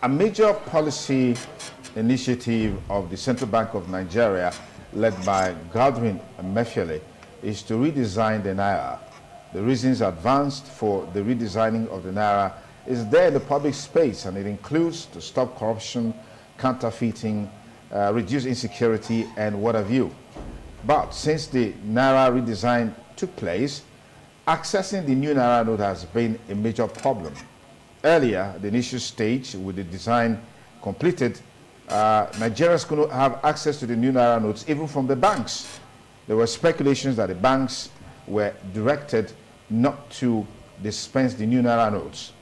A major policy initiative of the Central Bank of Nigeria, led by Godwin Emefiele, is to redesign the NAIRA. The reasons advanced for the redesigning of the NAIRA is there in the public space, and it includes to stop corruption, counterfeiting, reduce insecurity, and what have you. But since the NAIRA redesign took place, accessing the new NAIRA note has been a major problem. Earlier, the initial stage, with the design completed, Nigerians could not have access to the new NAIRA notes even from the banks. There were speculations that the banks were directed not to dispense the new NAIRA notes.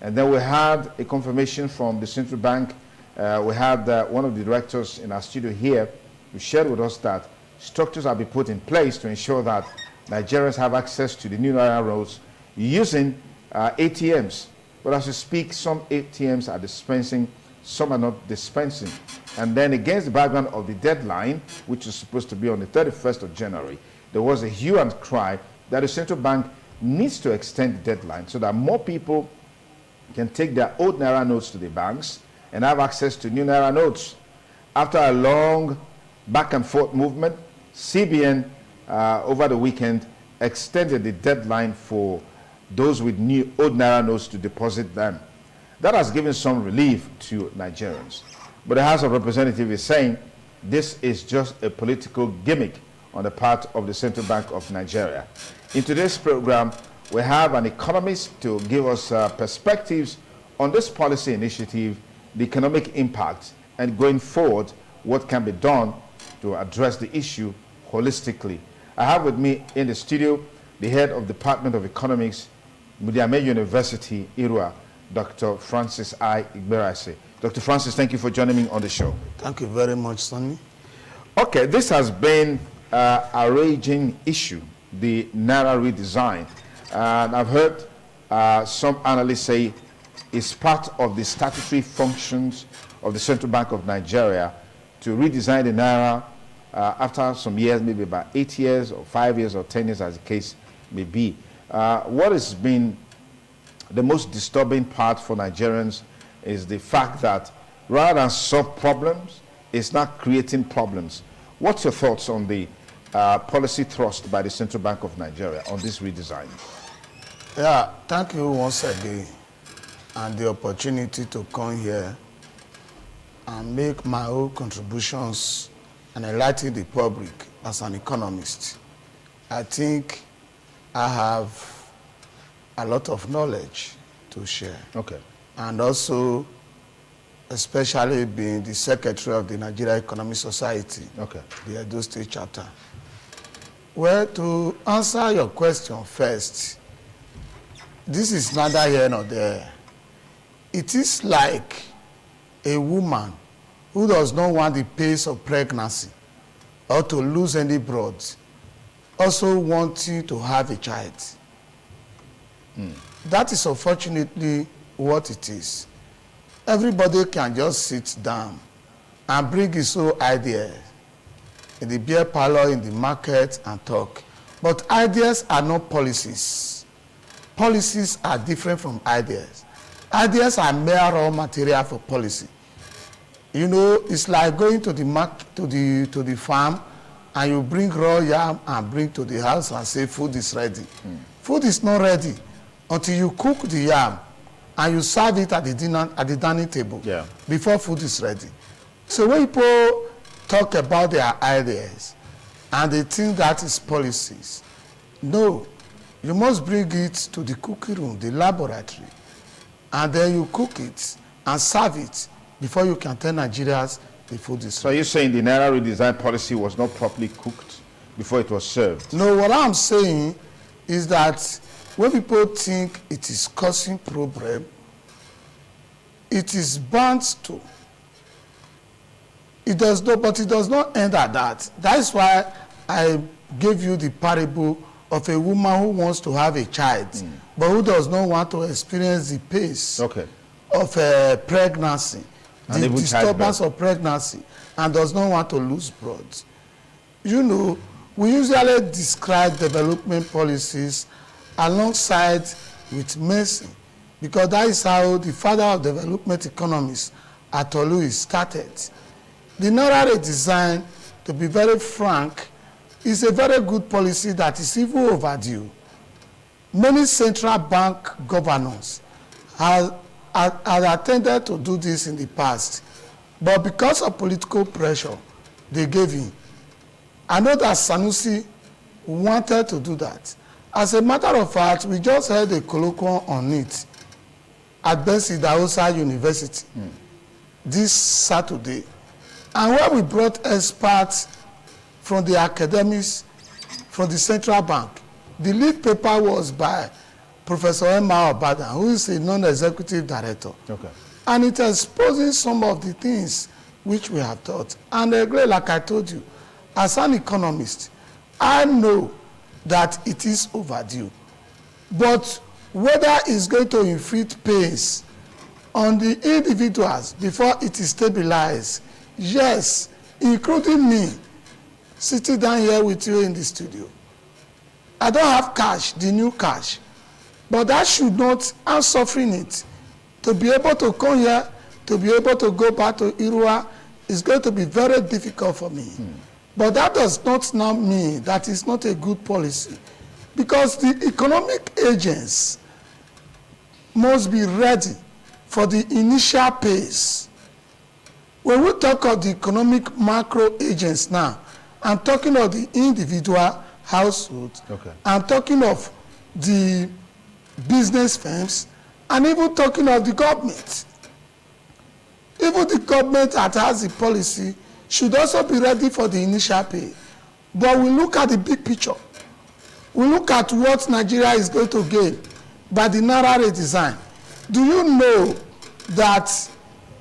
And then we had a confirmation from the central bank. We had one of the directors in our studio here who shared with us that structures have been put in place to ensure that Nigerians have access to the new NAIRA notes using ATMs. But as we speak, some ATMs are dispensing, some are not dispensing. And then against the background of the deadline, which is supposed to be on the 31st of January, there was a hue and cry that the central bank needs to extend the deadline so that more people can take their old NAIRA notes to the banks and have access to new NAIRA notes. After a long back and forth movement, CBN over the weekend extended the deadline for those with new old NAIRA notes to deposit them. That has given some relief to Nigerians. But the House of Representatives is saying this is just a political gimmick on the part of the Central Bank of Nigeria. In today's program, we have an economist to give us perspectives on this policy initiative, the economic impact, and going forward, what can be done to address the issue holistically. I have with me in the studio the head of the Department of Economics, Mudiame University, Irua, Dr. Francis I. Igberase. Dr. Francis, thank you for joining me on the show. Thank you very much, Sonny. Okay, this has been a raging issue, the NAIRA redesign. And I've heard some analysts say it's part of the statutory functions of the Central Bank of Nigeria to redesign the NAIRA after some years, maybe about 8 years or 5 years or 10 years as the case may be. What has been the most disturbing part for Nigerians is the fact that rather than solve problems, it's not creating problems. What's your thoughts on the policy thrust by the Central Bank of Nigeria on this redesign? Yeah, thank you once again and the opportunity to come here and make my own contributions and enlighten the public as an economist. I think I have a lot of knowledge to share. Okay. And also, especially being the secretary of the Nigerian Economic Society, okay, the Edo State chapter. Well, to answer your question first, this is neither here nor there. It is like a woman who does not want the pains of pregnancy or to lose any blood, also wanting to have a child. That is unfortunately what it is. Everybody can just sit down and bring his own ideas in the beer parlor, in the market, and talk. But ideas are not policies. Policies are different from ideas. Ideas are mere raw material for policy. You know, it's like going to the market, to the farm, and you bring raw yam and bring to the house and say food is ready. Food is not ready until you cook the yam and you serve it at the dining table before food is ready. So when people talk about their ideas and they think that is policies, no, you must bring it to the cooking room, the laboratory, and then you cook it and serve it before you can tell Nigerians the food is ready. So you're saying the NAIRA redesign policy was not properly cooked before it was served? No, what I'm saying is that when people think it is causing problem, it is bound to. It does not, but it does not end at that. That is why I gave you the parable of a woman who wants to have a child, but who does not want to experience the pace of pregnancy, the disturbance of pregnancy, and does not want to lose blood. You know, we usually describe development policies alongside with medicine. because that is how the father of development economists, Atolu, started. The NAIRA redesign, to be very frank, is a very good policy that is even overdue. Many central bank governors have attempted to do this in the past, but because of political pressure, they gave in. I know that Sanusi wanted to do that. As a matter of fact, we just held a colloquium on it at Bensi Dausa University this Saturday. And where we brought experts from the academics, from the central bank. The lead paper was by Professor Emma Obadan, who is a non-executive director. Okay. And it exposes some of the things which we have taught. And again, like I told you, as an economist, I know that it is overdue. But whether it's going to inflict pains on the individuals before it is stabilized, yes, including me, sitting down here with you in the studio. I don't have cash, the new cash, but that should not, I'm suffering it. To be able to come here, to be able to go back to Irua, is going to be very difficult for me. But that does not now mean that it's not a good policy, because the economic agents must be ready for the initial pace. When we talk of the economic macro agents now, I'm talking of the individual households. Okay. I'm talking of the business firms, and even talking of the government. Even the government that has the policy should also be ready for the initial pay. But we look at the big picture. We look at what Nigeria is going to gain by the NAIRA redesign. Do you know that?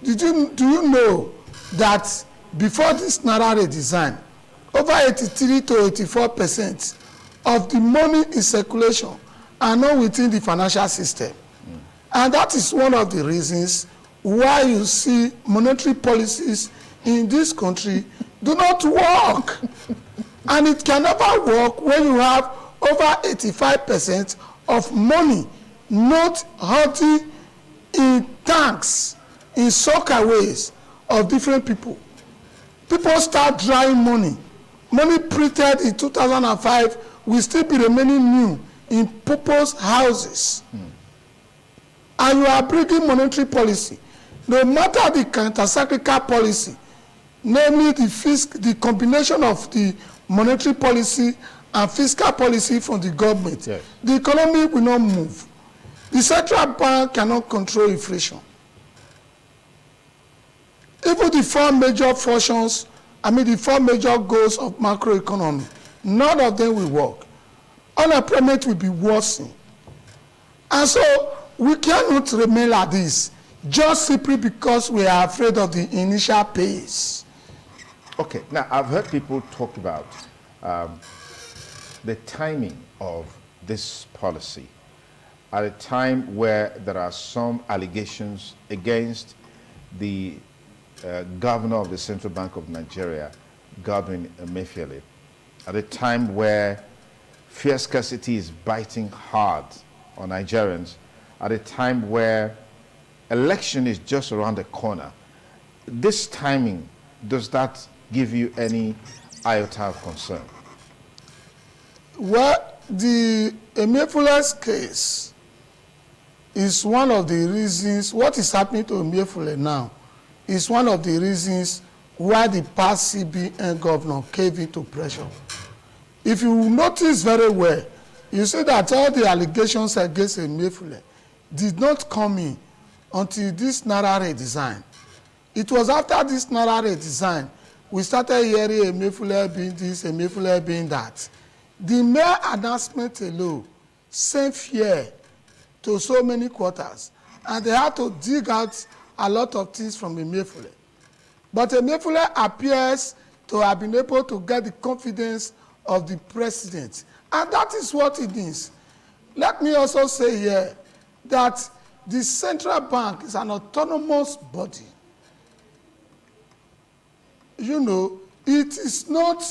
Do you know that before this NAIRA redesign, over 83 to 84% of the money in circulation are not within the financial system. And that is one of the reasons why you see monetary policies in this country do not work. And it can never work when you have over 85% of money not holding in tanks, in soccerways of different people. People start drawing money. Money printed in 2005 will still be remaining new in people's houses. And you are bringing monetary policy. No matter the counter-cyclical policy, namely the combination of the monetary policy and fiscal policy from the government, yes, the economy will not move. The central bank cannot control inflation. Even the four major functions, the four major goals of macroeconomy, none of them will work. Unemployment will be worsened. And so we cannot remain like this just simply because we are afraid of the initial pace. Okay, now I've heard people talk about the timing of this policy at a time where there are some allegations against the governor of the Central Bank of Nigeria, Godwin Emefiele, at a time where fear scarcity is biting hard on Nigerians, at a time where election is just around the corner. This timing, does that give you any iota of concern? Well, the Emefiele's case is one of the reasons, what is happening to Emefiele now is one of the reasons why the past CBN governor caved into pressure. If you notice very well, you see that all the allegations against Emefiele did not come in until this NAIRA redesign. It was after this NAIRA redesign we started hearing Emefiele being this, Emefiele being that. The mere announcement alone sent fear to so many quarters, and they had to dig out a lot of things from Emefiele. But Emefiele appears to have been able to get the confidence of the president, and that is what it means. Let me also say here that the central bank is an autonomous body. You know, it is not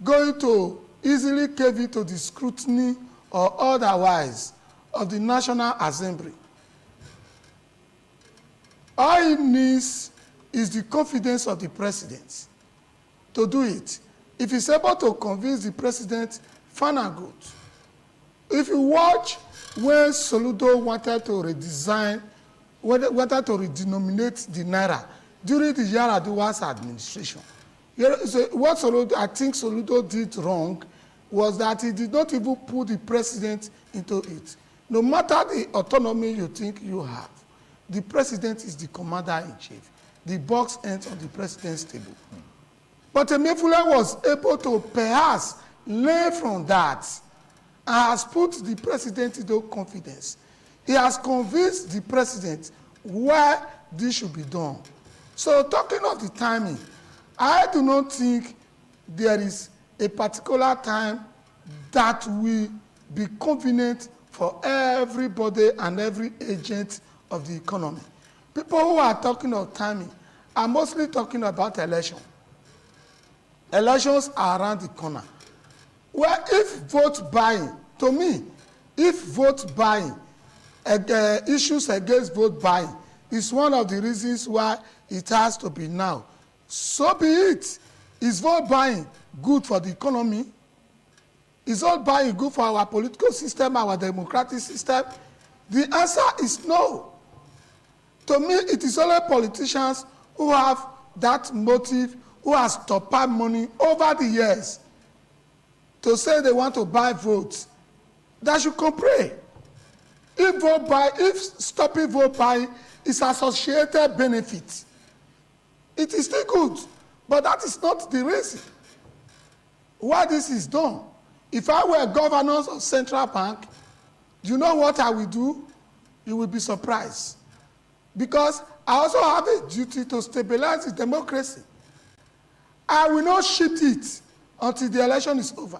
going to easily cave into the scrutiny or otherwise of the National Assembly. All he needs is the confidence of the president to do it. If he's able to convince the president, fine and good. If you watch when Soludo wanted to redesign, wanted to redenominate the NAIRA during the Yar'Adua's administration, so what Soludo, I think Soludo did wrong was that he did not even put the president into it. No matter the autonomy you think you have, the president is the commander-in-chief. The box ends on the president's table. But Emefiele was able to perhaps learn from that and has put the president into confidence. He has convinced the president why this should be done. So talking of the timing, I do not think there is a particular time that will be convenient for everybody and every agent of the economy. People who are talking of timing are mostly talking about election. Elections are around the corner. Well, if vote buying, to me, if vote buying, issues against vote buying is one of the reasons why it has to be now, so be it. Is vote buying good for the economy? Is vote buying good for our political system, our democratic system? The answer is no. To me, it is only politicians who have that motive, who have stockpiled money over the years to say they want to buy votes, that should complain. If stopping vote buying is associated benefit, it is still good, but that is not the reason why this is done. If I were governor of central bank, do you know what I will do? You will be surprised. Because I also have a duty to stabilize the democracy. I will not shift it until the election is over.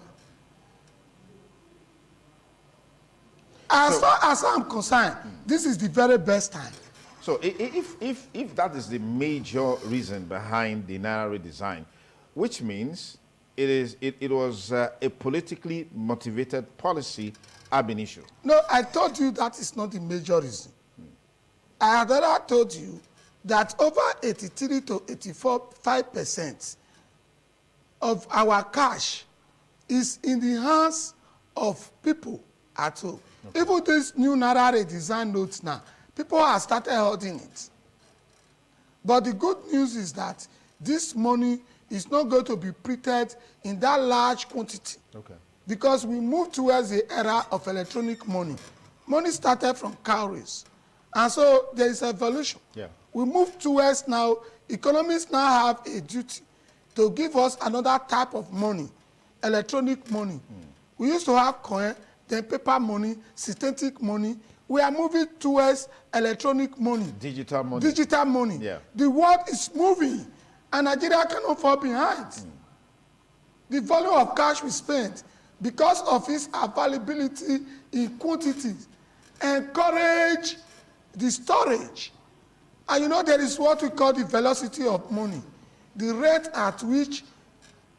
As far as I'm concerned, this is the very best time. So if that is the major reason behind the NAIRA redesign, which means it was a politically motivated policy ab initio. No, I told you that is not the major reason. I had already told you that over 83 to 85% of our cash is in the hands of people at home. Okay. Even this new NAIRA redesign notes now, people have started holding it. But the good news is that this money is not going to be printed in that large quantity. Okay. Because we moved towards the era of electronic money. Money started from cowries. And so there is evolution. Yeah. We move towards now, economists now have a duty to give us another type of money, electronic money. We used to have coin, then paper money, synthetic money. We are moving towards electronic money. Digital money. Digital money. Yeah. The world is moving, and Nigeria cannot fall behind. The volume of cash we spend, because of its availability in quantities, encourage the storage. And you know, there is what we call the velocity of money, the rate at which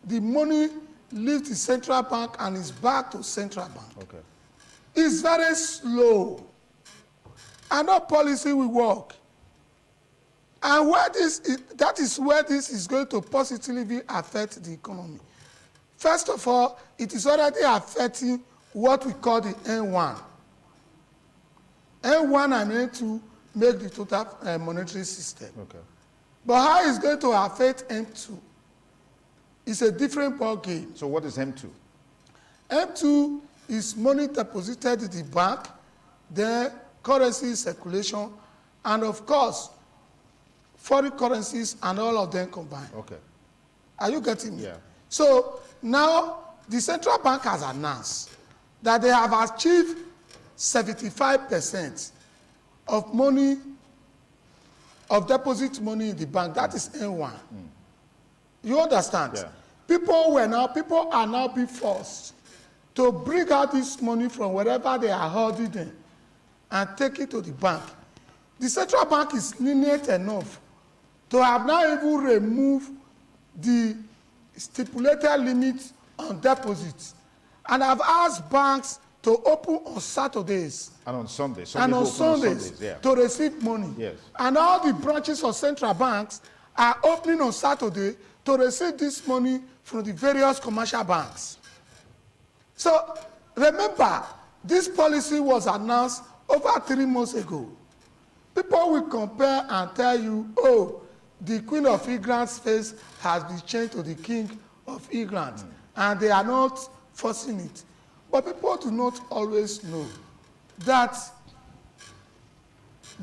the money leaves the central bank and is back to central bank. Okay. It's very slow. And no policy will work. And where that is where this is going to positively affect the economy. First of all, it is already affecting what we call the N1. N1 and N2 make the total monetary system. Okay. But how it's going to affect N2? It's a different ball game. So what is M2? M2 is money deposited in the bank, then currency circulation, and of course, foreign currencies and all of them combined. Okay. Are you getting me? Yeah. So now the central bank has announced that they have achieved 75% of money, of deposit money in the bank. That is N1. You understand? Yeah. People are now being forced to bring out this money from wherever they are holding them and take it to the bank. The central bank is lenient enough to have now even removed the stipulated limit on deposits and have asked banks to open on Saturdays. And on Sundays. And on Sundays, yeah. to receive money. Yes. And all the branches of central banks are opening on Saturday to receive this money from the various commercial banks. So remember, this policy was announced over 3 months ago. People will compare and tell you, oh, the Queen of England's face has been changed to the King of England, and they are not forcing it. But people do not always know that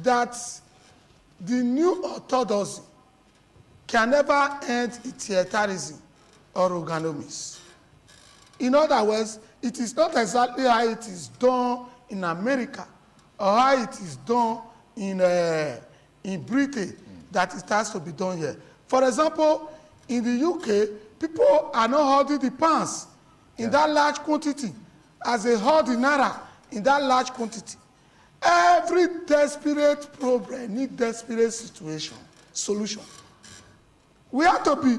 the new orthodoxy can never end utilitarianism or organomies. In other words, it is not exactly how it is done in America or how it is done in Britain that it has to be done here. For example, in the UK, people are not holding the pounds in that large quantity as they hold the naira in that large quantity. Every desperate problem needs desperate solution. We have to be,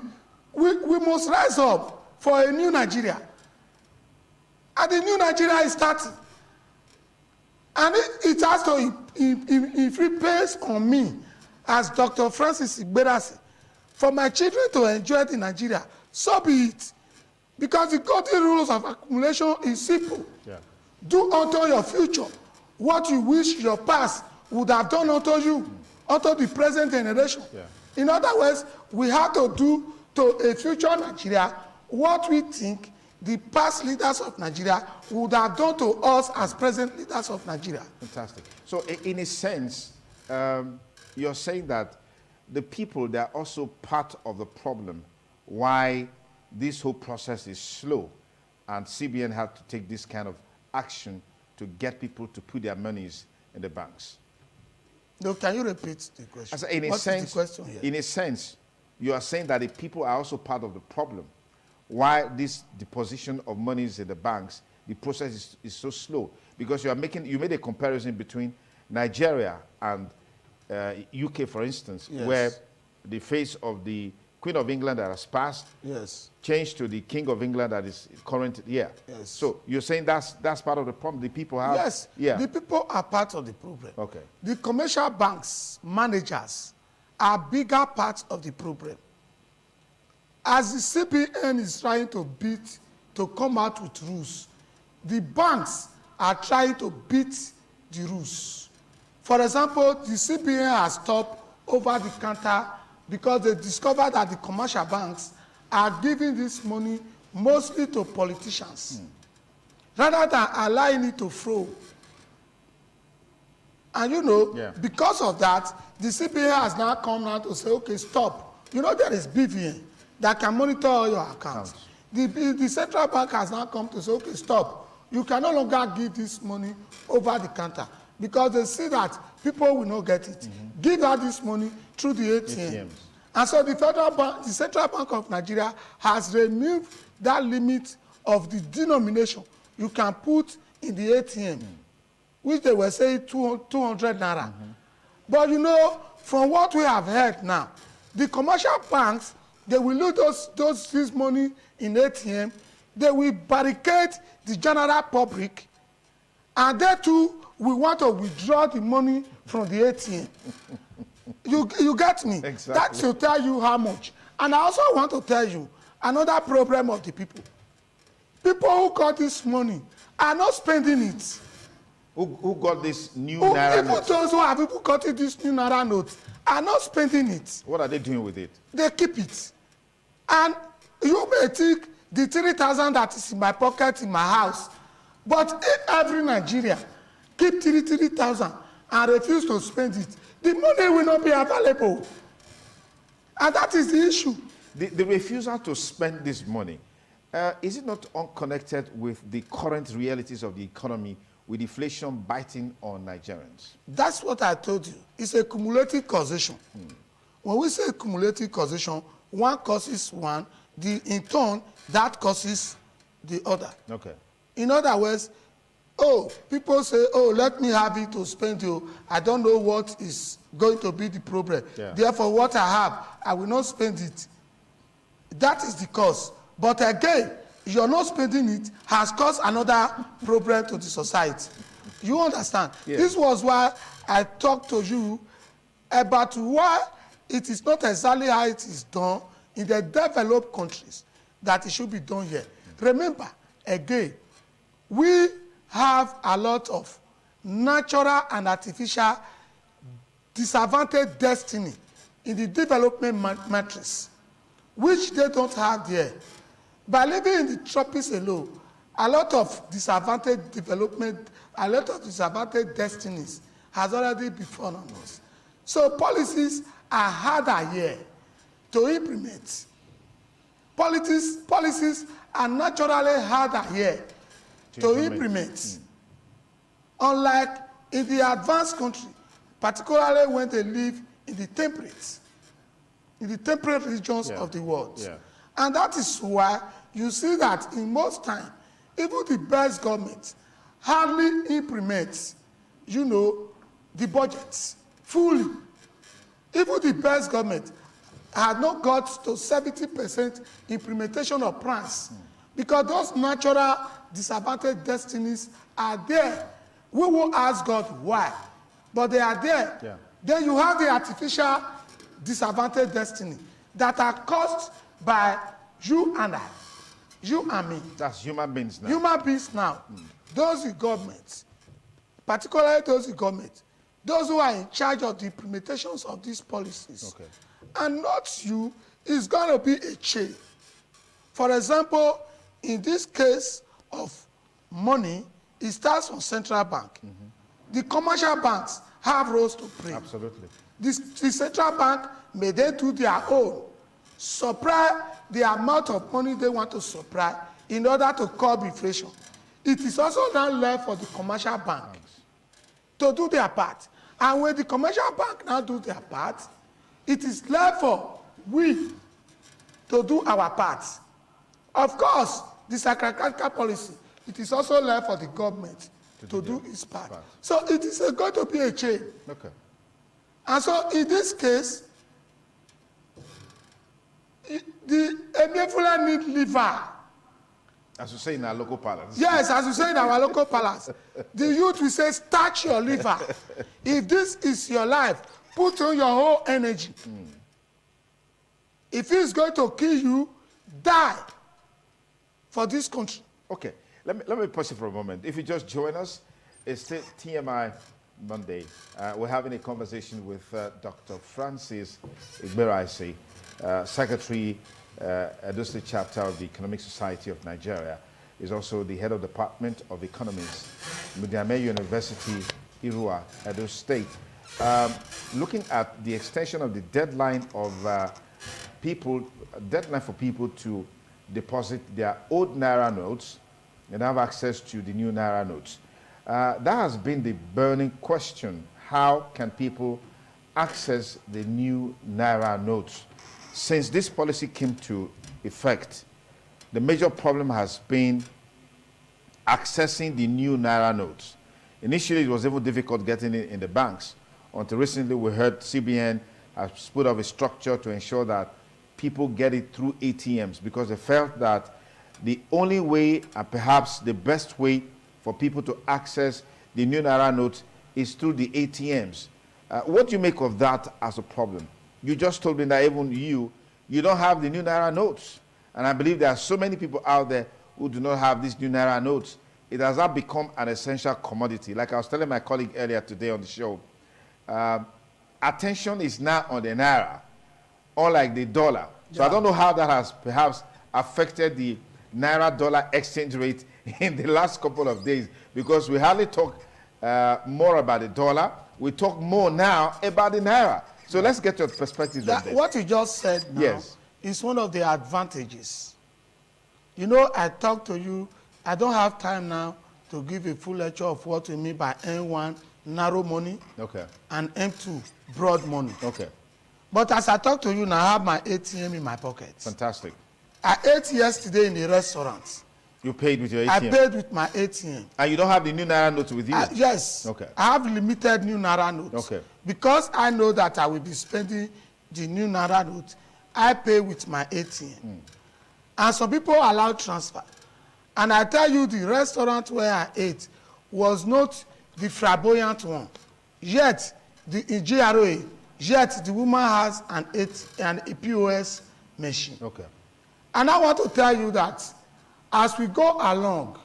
we must rise up for a new Nigeria. And the new Nigeria is starting. And it has to inflict pains on me, as Dr. Francis Igberasi, for my children to enjoy it in Nigeria. So be it. Because the golden rules of accumulation is simple. Yeah. Do unto your future what you wish your past would have done unto you, unto the present generation. Yeah. In other words, we have to do to a future Nigeria what we think the past leaders of Nigeria would have done to us as present leaders of Nigeria. Fantastic. So in a sense, you're saying that the people, they're also part of the problem why this whole process is slow, and CBN had to take this kind of action to get people to put their monies in the banks. No, can you repeat the question? So in a sense, you are saying that the people are also part of the problem why this deposition of monies in the banks, the process is so slow, because you made a comparison between Nigeria and UK, for instance, yes, where the face of the Queen of England that has passed, yes, changed to the King of England that is current here. Yes. So you're saying that's part of the problem. The people have, yes, yeah, the people are part of the problem. Okay. The commercial banks managers are bigger parts of the problem. As the CBN is trying to come out with rules, the banks are trying to beat the rules. For example, the CBN has stopped over-the-counter because they discovered that the commercial banks are giving this money mostly to politicians, rather than allowing it to flow. And you know, yeah, because of that, the CBN has now come out to say, okay, stop. You know, there is BVN that can monitor all your accounts. The central bank has now come to say, okay, stop. You can no longer give this money over the counter because they see that people will not get it. Give out this money through the ATMs. And so the Central Bank of Nigeria has removed that limit of the denomination you can put in the ATM, which they were saying 200 naira. But you know, from what we have heard now, the commercial banks, they will lose this money in ATM. They will barricade the general public, and they too will want to withdraw the money from the ATM. You get me? Exactly. That should tell you how much. And I also want to tell you another problem of the people. People who got this money are not spending it. Who got this new Naira note? Those who have people got this new Naira note are not spending it. What are they doing with it? They keep it. And you may think the 3,000 that is in my pocket in my house, but if every Nigerian keep 3,000 and refuse to spend it, the money will not be available. And that is the issue. The refusal to spend this money, is it not unconnected with the current realities of the economy, with inflation biting on Nigerians? That's what I told you. It's a cumulative causation. When we say cumulative causation, one causes one, in turn, that causes the other. Okay. In other words, oh, people say, oh, let me have it to spend you. I don't know what is going to be the problem. Yeah. Therefore, what I have, I will not spend it. That is the cause. But again, you're not spending it has caused another problem to the society. You understand? Yes. This was why I talked to you about why it is not exactly how it is done in the developed countries that it should be done here. Remember, again, we have a lot of natural and artificial disadvantaged destiny in the development matrix, which they don't have there. By living in the tropics alone, a lot of disadvantaged development, a lot of disadvantaged destinies has already befallen us. So policies are harder here to implement. Policies are naturally harder here to implement. Unlike in the advanced country, particularly when they live in the temperate regions of the world. Yeah. And that is why you see that in most time, even the best government hardly implements, the budgets fully. Even the best government had not got to 70% implementation of plans because those natural disadvantaged destinies are there. We will ask God why, but they are there. Yeah. Then you have the artificial disadvantaged destiny that are caused by you and I, you and me. That's human beings now. Human beings now. Those in government, particularly those in government, those who are in charge of the implementations of these policies. Okay. And not you, is going to be a chain. For example, in this case of money, it starts from central bank. The commercial banks have roles to play. Absolutely. The central bank may they do their own, supply the amount of money they want to supply in order to curb inflation. It is also now left for the commercial bank to do their part. And when the commercial bank now do their part, it is left for we to do our part. Of course, the sacrificial policy, it is also left for the government to do its part. So it is going to be a chain. Okay. And so in this case, the Emefiele need liver. As you say in our local palace. Yes, as you say in our local palace. The youth will say, starch your liver. If this is your life, put on your whole energy. If it's going to kill you, die for this country. Okay, let me pause it for a moment. If you just join us, it's TMI Monday. We're having a conversation with Dr. Francis Igberaisi, Secretary, Edo State Chapter of the Economic Society of Nigeria. Is also the head of the Department of Economics, Mediame University, Irua, Edo State. Looking at the extension of the deadline of deadline for people to deposit their old NAIRA notes and have access to the new NAIRA notes. That has been the burning question. How can people access the new NAIRA notes? Since this policy came to effect, the major problem has been accessing the new NAIRA notes. Initially, it was even difficult getting it in the banks. Until recently, we heard CBN has put up a structure to ensure that people get it through ATMs because they felt that the only way and perhaps the best way for people to access the new NAIRA notes is through the ATMs. What do you make of that as a problem? You just told me that even you don't have the new NAIRA notes. And I believe there are so many people out there who do not have these new NAIRA notes. It has now become an essential commodity. Like I was telling my colleague earlier today on the show, attention is now on the NAIRA, unlike the dollar. So I don't know how that has perhaps affected the NAIRA-dollar exchange rate in the last couple of days, because we hardly talk more about the dollar. We talk more now about the NAIRA. So let's get your perspective on this. What you just said now is one of the advantages. I talked to you. I don't have time now to give a full lecture of what we mean by N1, narrow money, and M2, broad money. Okay. But as I talk to you now, I have my ATM in my pocket. Fantastic. I ate yesterday in the restaurant. You paid with your ATM? I paid with my ATM. And you don't have the new NAIRA notes with you? Yes. Okay. I have limited new NAIRA notes. Okay. Because I know that I will be spending the new NAIRA notes, I pay with my ATM. And some people allowed transfer. And I tell you, the restaurant where I ate was not the flamboyant one. Yet, in GRA, yet the woman has a POS machine. Okay. And I want to tell you that as we go along,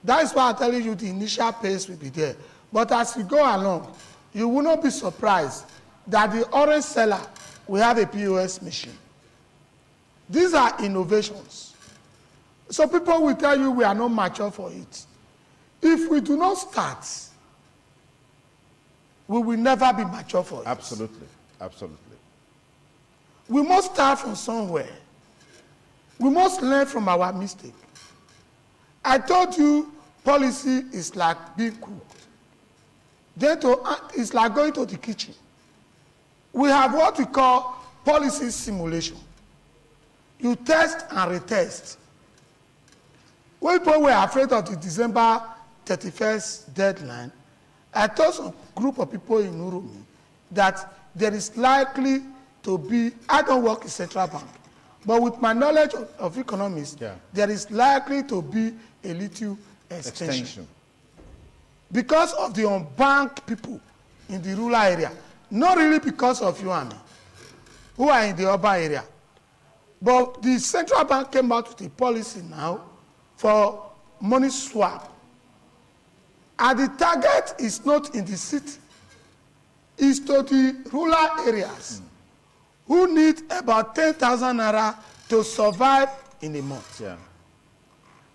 that is why I'm telling you the initial pace will be there. But as we go along, you will not be surprised that the orange seller will have a POS machine. These are innovations. So people will tell you we are not mature for it. If we do not start, we will never be mature for it. Absolutely, absolutely. We must start from somewhere. We must learn from our mistake. I told you policy is like being cooked. Then it's like going to the kitchen. We have what we call policy simulation. You test and retest. When people were afraid of the December 31st deadline, I told some group of people in Urumi that there is likely to be, I don't work in central bank, but with my knowledge of economics, there is likely to be a little extension. Because of the unbanked people in the rural area, not really because of you and me, who are in the urban area. But the central bank came out with a policy now for money swap. And the target is not in the city. It's to the rural areas who need about 10,000 naira to survive in a month. Yeah.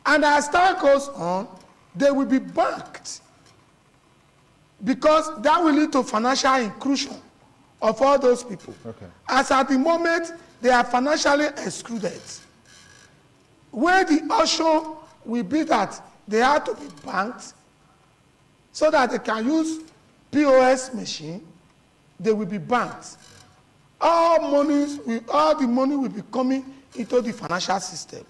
And as time goes on, they will be banked. Because that will lead to financial inclusion of all those people. Okay. As at the moment, they are financially excluded. Where the option will be that they have to be banked so that they can use POS machine, they will be banked. All the money will be coming into the financial system.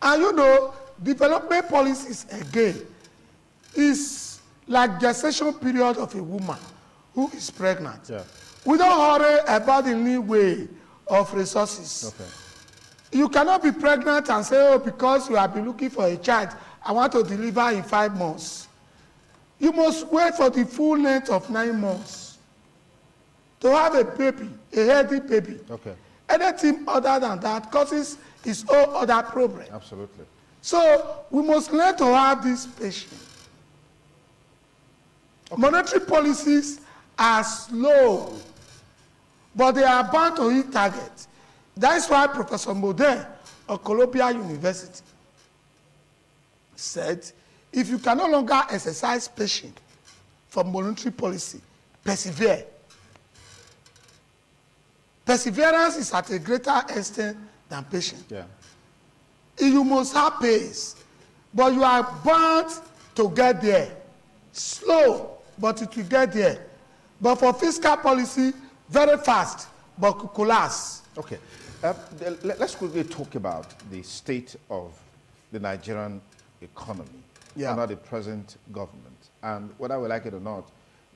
And you know, development policies again is like gestation period of a woman who is pregnant. Yeah. We don't worry about the leeway of resources. Okay. You cannot be pregnant and say, oh, because you have been looking for a child, I want to deliver in 5 months. You must wait for the full length of 9 months to have a baby, a healthy baby. Okay. Anything other than that causes its own other problem. Absolutely. So we must learn to have this patience. Okay. Monetary policies are slow, but they are bound to hit target. That's why Professor Modern of Columbia University said, if you can no longer exercise patience for monetary policy, persevere. Perseverance is at a greater extent than patience. Yeah. You must have pace, but you are bound to get there. Slow, but it will get there. But for fiscal policy, very fast, but could collapse. Okay. Let's quickly talk about the state of the Nigerian economy under the present government. And whether we like it or not,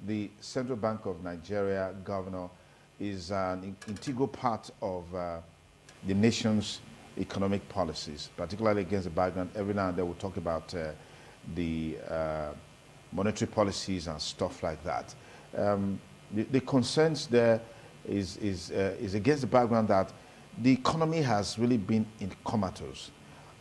the Central Bank of Nigeria governor is an integral part of the nation's economic policies, particularly against the background. Every now and then we'll talk about the monetary policies and stuff like that. The concerns there is against the background that the economy has really been in comatose.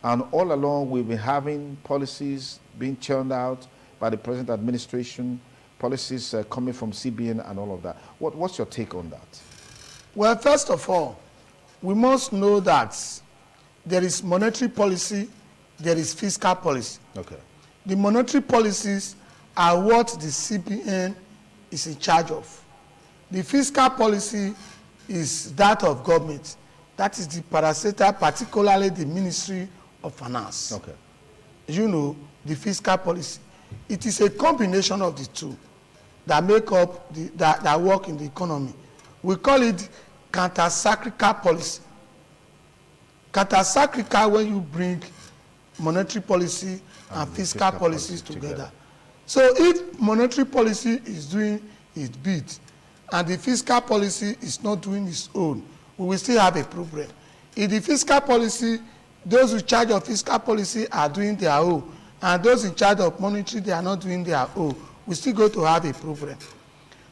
And all along we've been having policies being churned out by the present administration, policies coming from CBN and all of that. What's your take on that? Well, first of all, we must know that there is monetary policy, there is fiscal policy. Okay. The monetary policies are what the CBN is in charge of. The fiscal policy is that of government. That is the parastatal, particularly the Ministry of Finance. Okay. You know, the fiscal policy. It is a combination of the two that make up, that work in the economy. We call it counter-cyclical policy. Counter-cyclical when you bring monetary policy and fiscal policies together. So if monetary policy is doing its bit and the fiscal policy is not doing its own, we will still have a problem. if the fiscal policy, those in charge of fiscal policy are doing their own, and those in charge of monetary, they are not doing their own, we still going to have a problem.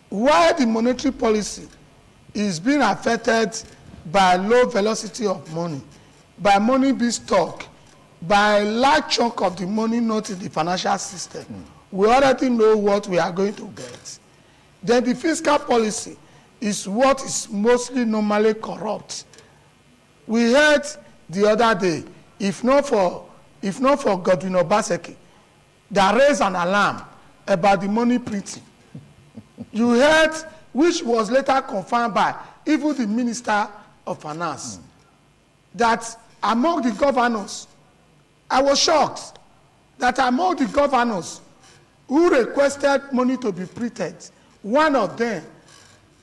While the monetary policy is being affected by low velocity of money, by money being stuck, by a large chunk of the money not in the financial system, we already know what we are going to get. Then the fiscal policy is what is mostly normally corrupt. We heard the other day, if not for Godwin Obaseki, that raised an alarm about the money printing. You heard, which was later confirmed by even the Minister of Finance, that among the governors, I was shocked that among the governors who requested money to be printed, one of them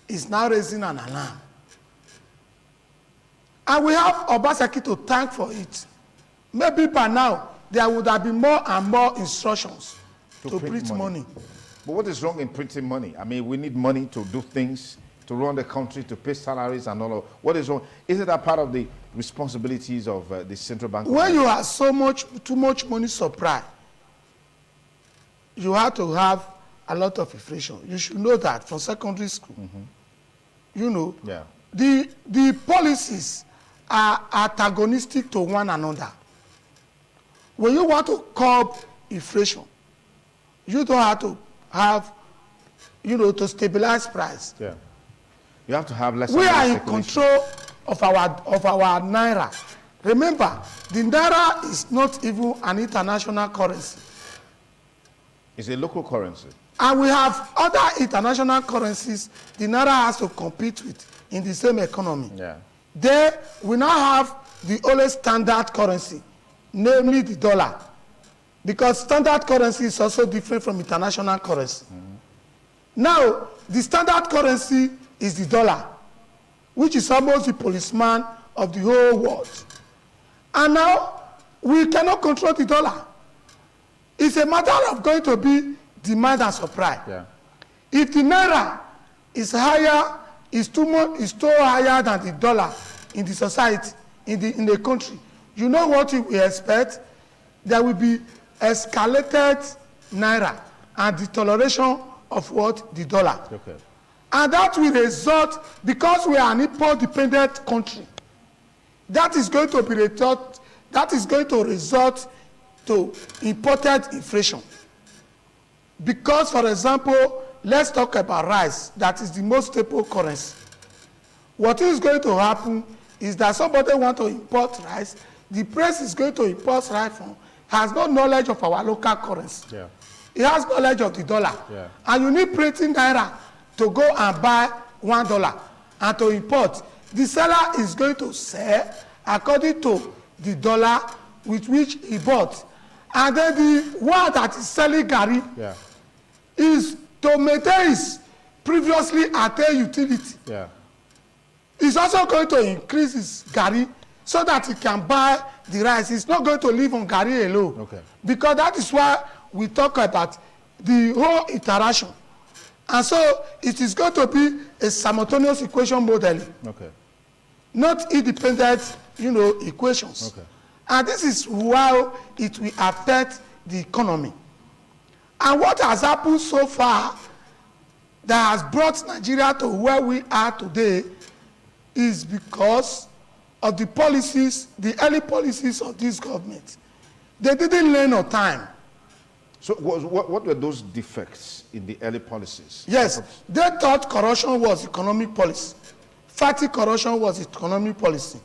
is now raising an alarm. And we have Obaseki to thank for it. Maybe by now, there would have been more and more instructions to print money. But what is wrong in printing money? I mean, we need money to do things, to run the country, to pay salaries and all of. What is wrong? Isn't that part of the responsibilities of the central bank? When you have too much money supply, you have to have a lot of inflation. You should know that from secondary school. You know, the policies are antagonistic to one another. When you want to curb inflation, you don't have to have, to stabilize price. Yeah. You have to have less. We are in control of our NAIRA. Remember, the NAIRA is not even an international currency. It's a local currency. And we have other international currencies the NAIRA has to compete with in the same economy. Yeah. There, we now have the only standard currency, namely the dollar. Because standard currency is also different from international currency. Now, the standard currency is the dollar, which is almost the policeman of the whole world. And now, we cannot control the dollar. It's a matter of going to be demand and supply. Yeah. If the NAIRA is higher, is too higher than the dollar in the society, in the country, you know what we expect? There will be escalated NAIRA and the toleration of what? The dollar. Okay. And that will result, because we are an import-dependent country, that is going to result to imported inflation. Because, for example, let's talk about rice, that is the most staple currency. What is going to happen is that somebody wants to import rice, the place is going to import rice from has no knowledge of our local currency. Yeah. It has knowledge of the dollar. Yeah. And you need printing NAIRA to go and buy $1 and to import. The seller is going to sell according to the dollar with which he bought. And then the one that is selling Gary is to maintain his previously attained utility. Yeah. He's also going to increase his Gary so that he can buy the rice. He's not going to live on Gary alone. Okay. Because that is why we talk about the whole interaction. And so it is going to be a simultaneous equation modeling. Okay. Not independent, equations. Okay. And this is how it will affect the economy. And what has happened so far that has brought Nigeria to where we are today is because of the policies, the early policies of this government. They didn't learn on time. So what were those defects in the early policies? Yes, they thought corruption was economic policy. Fatty corruption was economic policy.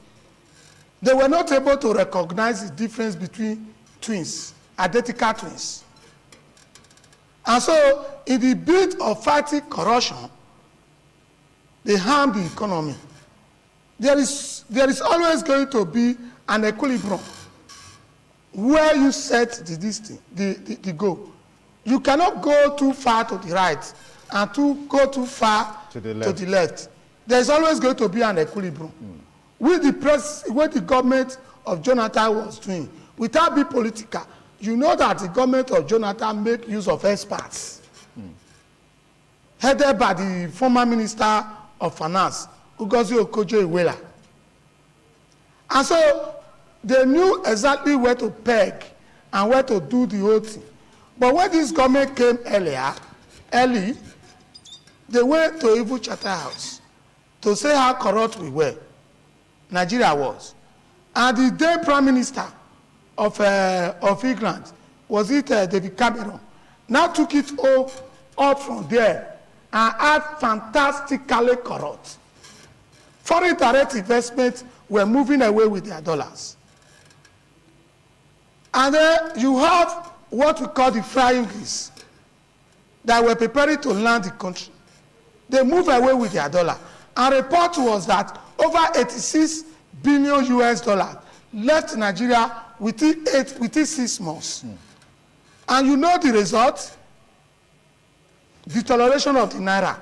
They were not able to recognize the difference between twins, identical twins. And so, in the bid of fighting corruption, they harm the economy. There is always going to be an equilibrium where you set the goal. You cannot go too far to the right and go too far to the left. There's always going to be an equilibrium. With the government of Jonathan was doing, without being political, you know that the government of Jonathan make use of experts, headed by the former Minister of Finance, Ugozi Okojo-Iweala. And so they knew exactly where to peg and where to do the whole thing. But when this government came early, they went to Evil Charter House to say how corrupt we were, Nigeria was. And the then Prime Minister of England, was it David Cameron, now took it all up from there and had fantastically corrupt. Foreign direct investments were moving away with their dollars. And then you have what we call the flying geese that were preparing to land the country. They move away with their dollar. And report was that over 86 billion US dollars left Nigeria within 6 months. And you know the result? Deterioration of the Naira.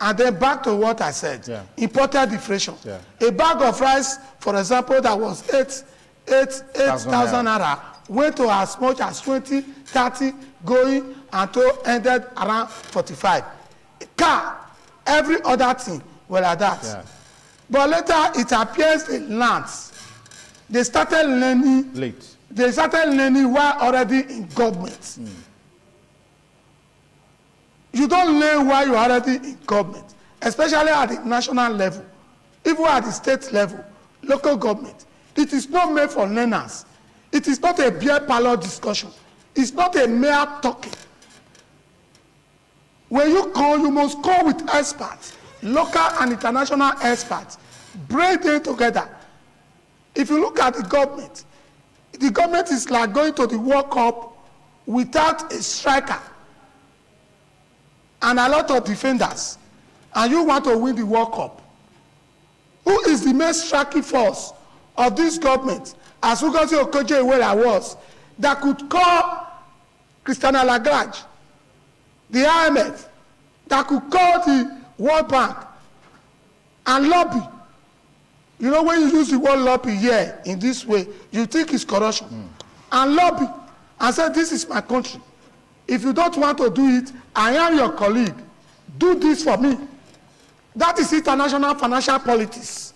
And then back to what I said, imported deflation. A bag of rice, for example, that was 8,000 Naira went to as much as 20, 30, going until ended around 45. Car, every other thing were like that. But later it appears in lands. They started learning late. They started learning while already in government. You don't learn while you're already in government, especially at the national level, even at the state level, local government. It is not made for learners. It is not a beer parlor discussion. It's not a mere talking. When you call, you must call with experts, local and international experts. Bring them together. If you look at the government is like going to the World Cup without a striker and a lot of defenders, and you want to win the World Cup. Who is the main striking force of this government, as Ugozi Okonjo-Iweala was, that could call Christiana Lagarde, the IMF, that could call the World Bank and lobby? You know, when you use the word lobby here in this way, you think it's corruption. And lobby and say, this is my country. If you don't want to do it, I am your colleague. Do this for me. That is international financial politics.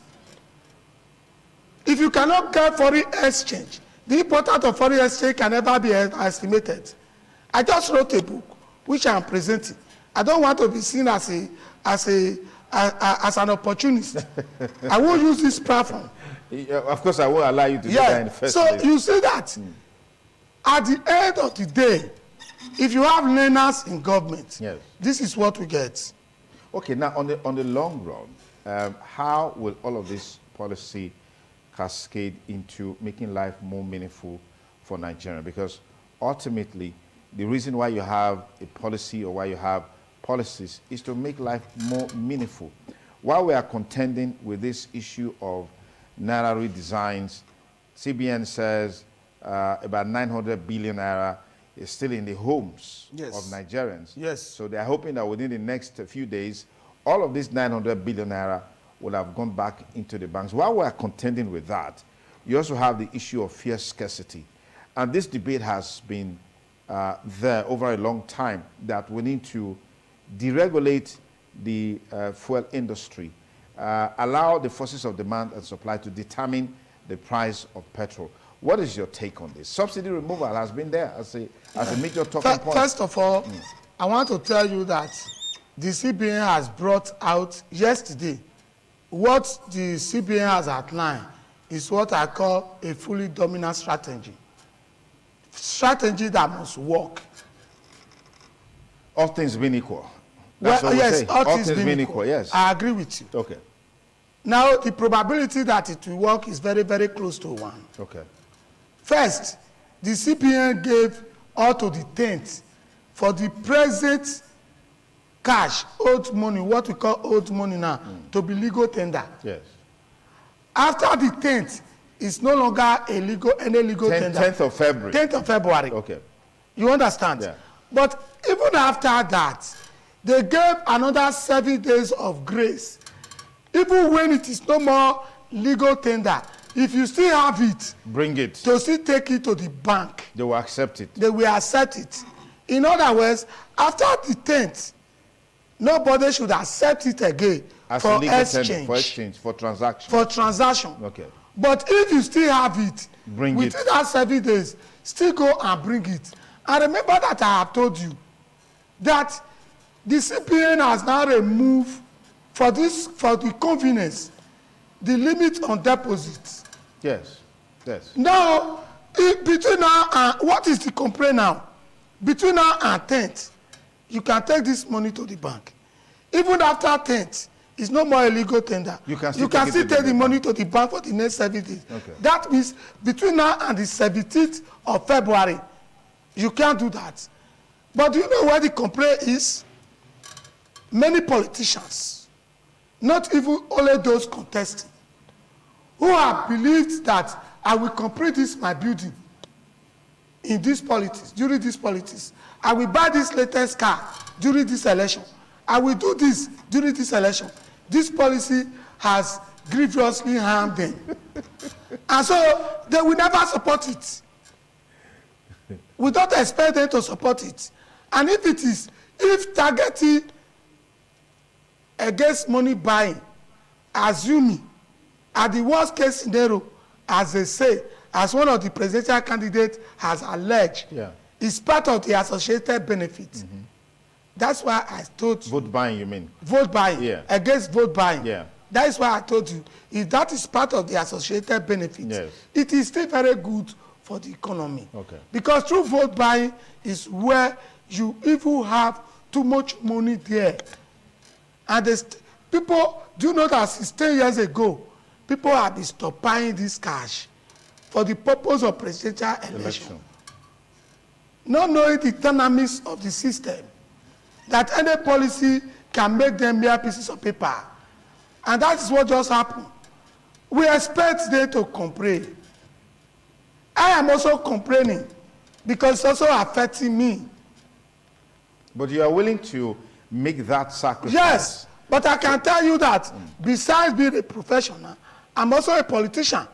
If you cannot get foreign exchange, the importance of foreign exchange can never be estimated. I just wrote a book, which I am presenting. I don't want to be seen as an opportunist. I won't use this platform. Of course, I won't allow you to do that in the first place. So you see that at the end of the day, if you have learners in government, this is what we get. Okay, now on the long run, how will all of this policy cascade into making life more meaningful for Nigeria? Because ultimately, the reason why you have a policy or why you have policies is to make life more meaningful. While we are contending with this issue of Naira redesigns, CBN says about 900 billion Naira is still in the homes of Nigerians. So they are hoping that within the next few days, all of this 900 billion Naira will have gone back into the banks. While we are contending with that, you also have the issue of fear scarcity. And this debate has been there over a long time, that we need to deregulate the fuel industry, allow the forces of demand and supply to determine the price of petrol. What is your take on this? Subsidy removal has been there as a major talking point. First of all, I want to tell you that the CBN has brought out yesterday. What the CBN has outlined is what I call a fully dominant strategy. Strategy that must work. All things being equal. That's what yes, we say. All things being equal, yes. I agree with you. Okay. Now, the probability that it will work is very, very close to 1. Okay. First, the CBN gave up to the 10th for the present cash, old money, what we call old money now, to be legal tender. Yes. After the 10th, it's no longer any legal tender. 10th of February. 10th of February. Okay. You understand? Yeah. But even after that, they gave another 7 days of grace. Even when it is no more legal tender, if you still have it, bring it. To still take it to the bank. They will accept it. They will accept it. In other words, after the 10th, nobody should accept it again as for legal exchange. Tender, for exchange, for transaction. For transaction. Okay. But if you still have it, within that 7 days, still go and bring it. And remember that I have told you that the CBN has now removed for the convenience, the limit on deposits. Yes, yes. Now, between now and, what is the complaint now? Between now and 10th, you can take this money to the bank. Even after 10th, it's no more illegal tender. You can still take the money to the bank for the next 7 days. Okay. That means between now and the 17th of February, you can't do that. But do you know where the complaint is? Many politicians, not even only those contesting, who have believed that I will complete this my building in this politics, during this politics. I will buy this latest car during this election. I will do this during this election. This policy has grievously harmed them. And so they will never support it. We don't expect them to support it. And if targeting against money buying, assuming at the worst case scenario, as they say, as one of the presidential candidates has alleged, is part of the associated benefits. Mm-hmm. That's why I told you. Vote buying, you mean? Vote buying, against vote buying. Yeah. That is why I told you, if that is part of the associated benefits, it is still very good for the economy. Okay. Because through vote buying is where you even have too much money there. And people, do you know that since 10 years ago, people have been stockpiling this cash for the purpose of presidential election. Not knowing the dynamics of the system, that any policy can make them mere pieces of paper. And that is what just happened. We expect them to complain. I am also complaining because it's also affecting me. But you are willing to make that sacrifice? Yes, but I can tell you that besides being a professional, I'm also a politician,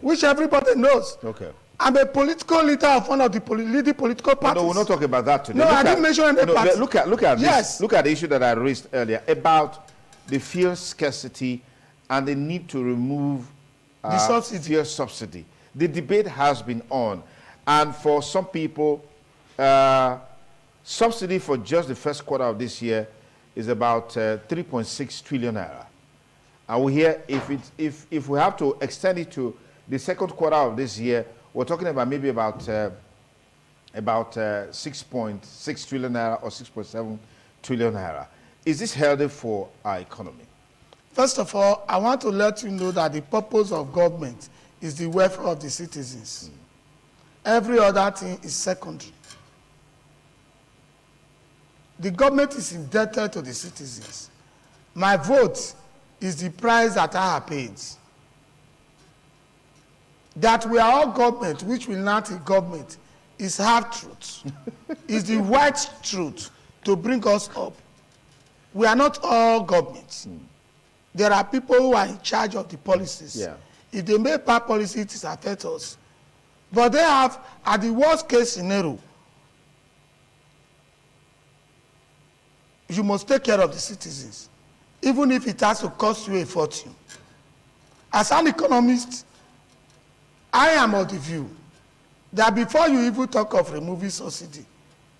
which everybody knows. Okay. I'm a political leader of one of the leading political parties. No, we're not talking about that today. No, I didn't mention any party. Look at this. Look at the issue that I raised earlier about the fuel scarcity and the need to remove the subsidy. Fuel subsidy. The debate has been on, and for some people, subsidy for just the first quarter of this year is about 3.6 trillion naira. And we hear if we have to extend it to the second quarter of this year, we're talking about maybe about 6.6 trillion naira or 6.7 trillion naira. Is this healthy for our economy? First of all, I want to let you know that the purpose of government is the welfare of the citizens. Every other thing is secondary. The government is indebted to the citizens. My vote is the price that I have paid. That we are all government, which will not be government, is half-truth. Is the white truth to bring us up. We are not all governments. There are people who are in charge of the policies. Yeah. If they make bad policy, it affects us. But they have, at the worst case scenario, you must take care of the citizens, even if it has to cost you a fortune. As an economist, I am of the view that before you even talk of removing subsidy,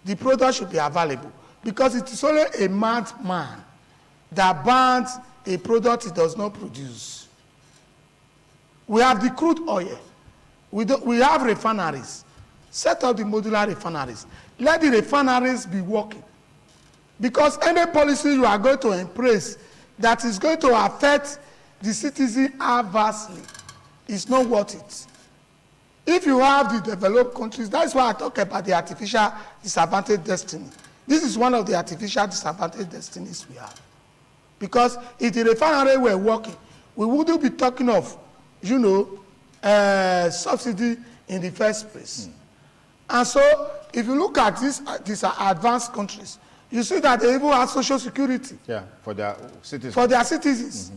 the product should be available, because it is only a madman that bans a product it does not produce. We have the crude oil. We have refineries. Set up the modular refineries. Let the refineries be working. Because any policy you are going to embrace that is going to affect the citizen adversely is not worth it. If you have the developed countries, that's why I talk about the artificial disadvantaged destiny. This is one of the artificial disadvantaged destinies we have. Because if the refinery were working, we wouldn't be talking of, subsidy in the first place. And so, if you look at these advanced countries, you see that they even have social security. Yeah, for their citizens. For their citizens.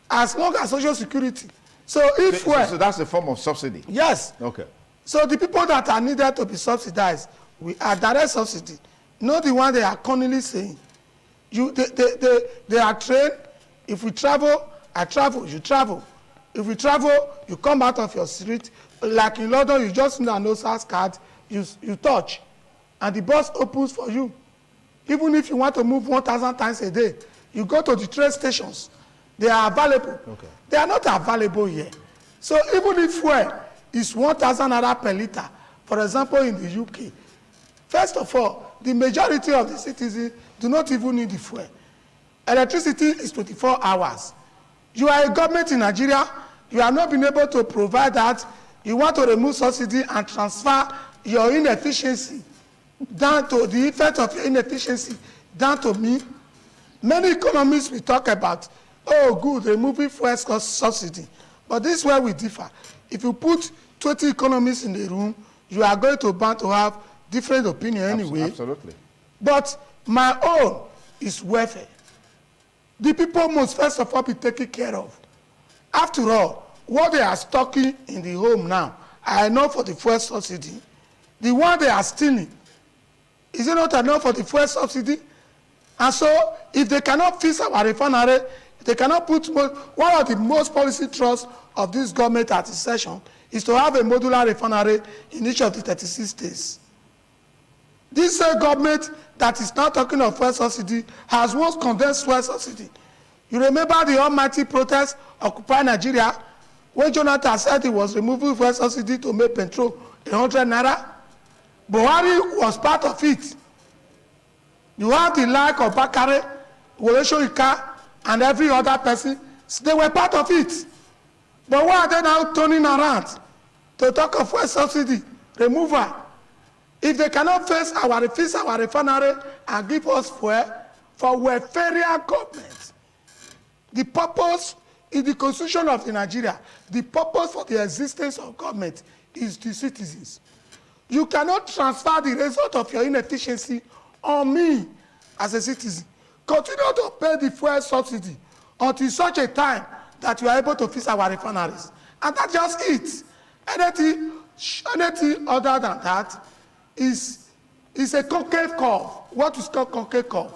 As long as social security. So so that's a form of subsidy? Yes. Okay. So the people that are needed to be subsidized, we are direct subsidy. Not the one they are cunningly saying. They are trained. If we travel, I travel, you travel. If you travel, you come out of your street, like in London, you just need an OSAS card, you touch, and the bus opens for you. Even if you want to move 1,000 times a day, you go to the train stations. They are available. Okay. They are not available here. So even if fuel is 1,000 naira per liter, for example, in the UK, first of all, the majority of the citizens do not even need the fuel. Electricity is 24 hours. You are a government in Nigeria, you have not been able to provide that. You want to remove subsidy and transfer your inefficiency down to the effect of your inefficiency down to me. Many economists will talk about, oh good, removing fuel subsidy. But this is where we differ. If you put 20 economists in the room, you are going to bound to have different opinion anyway. Absolutely. But my own is welfare. The people must first of all be taken care of. After all, what they are stocking in the home now, I know for the fuel subsidy, the one they are stealing, is it not enough for the fuel subsidy? And so, if they cannot fix our refinery, if they cannot put one of the most policy thrusts of this government at its session is to have a modular refinery in each of the 36 states. This government that is now talking of fuel subsidy has once condemned fuel subsidy. You remember the almighty protest Occupy Nigeria when Jonathan said he was removing fuel subsidy to make petrol 100 naira? Buhari was part of it. You have the like of Bakare, Wole Ika, and every other person. They were part of it. But why are they now turning around to talk of fuel subsidy removal? If they cannot fix our refinery and give us fuel for welfare government, the purpose in the constitution of Nigeria, the purpose for the existence of government is the citizens. You cannot transfer the result of your inefficiency on me as a citizen. Continue to pay the fuel subsidy until such a time that you are able to fix our refineries. And that's just it. Anything other than that is a concave curve. What is called concave curve?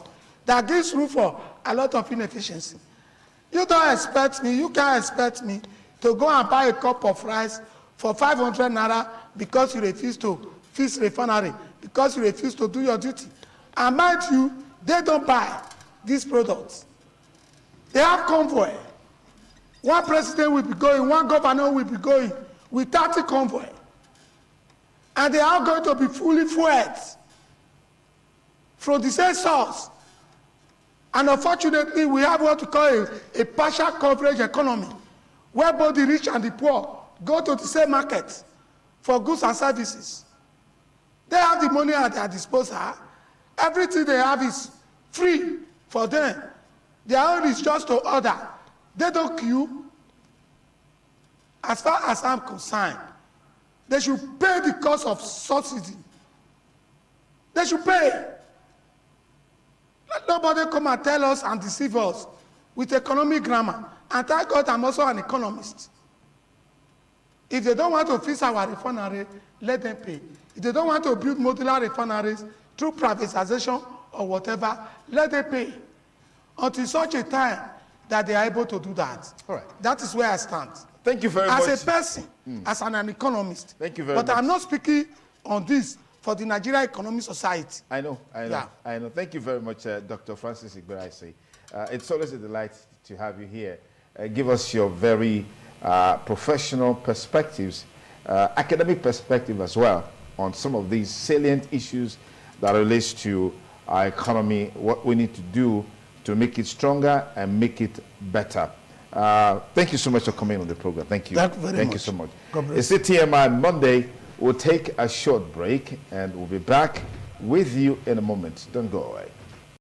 That gives room for a lot of inefficiency. You don't expect me, you can't expect me to go and buy a cup of rice for 500 naira because you refuse to fix refinery, because you refuse to do your duty. And mind you, they don't buy these products. They have convoy. One president will be going, one governor will be going with 30 convoy. And they are going to be fully fueled from the same source. And unfortunately, we have what we call a partial coverage economy, where both the rich and the poor go to the same market for goods and services. They have the money at their disposal. Everything they have is free for them. Their own is just to order. They don't queue. As far as I'm concerned, they should pay the cost of subsidy. They should pay. Let nobody come and tell us and deceive us with economic grammar. And thank God I'm also an economist. If they don't want to fix our refinery, let them pay. If they don't want to build modular refineries through privatization or whatever, let them pay. Until such a time that they are able to do that. All right. That is where I stand. Thank you very much. As a person, as an economist. Thank you very much. But I'm not speaking on this for the Nigerian Economic Society. I know. Yeah. I know. Thank you very much, Dr. Francis Igboraisi. It's always a delight to have you here. Give us your very professional perspectives, academic perspective as well, on some of these salient issues that relates to our economy, what we need to do to make it stronger and make it better. Thank you so much for coming on the program. Thank you. Thank you very much. Thank you so much. God bless. It's a TMI Monday. We'll take a short break and we'll be back with you in a moment. Don't go away.